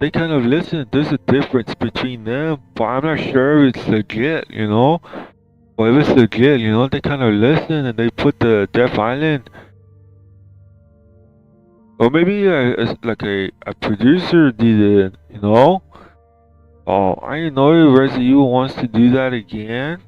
They kind of listen. There's a difference between them, but I'm not sure if it's legit, you know. But if it's legit, you know, they kind of listen and they put the Death Island. Or maybe like a producer did it, you know. Oh, I didn't know if Resident Evil wants to do that again.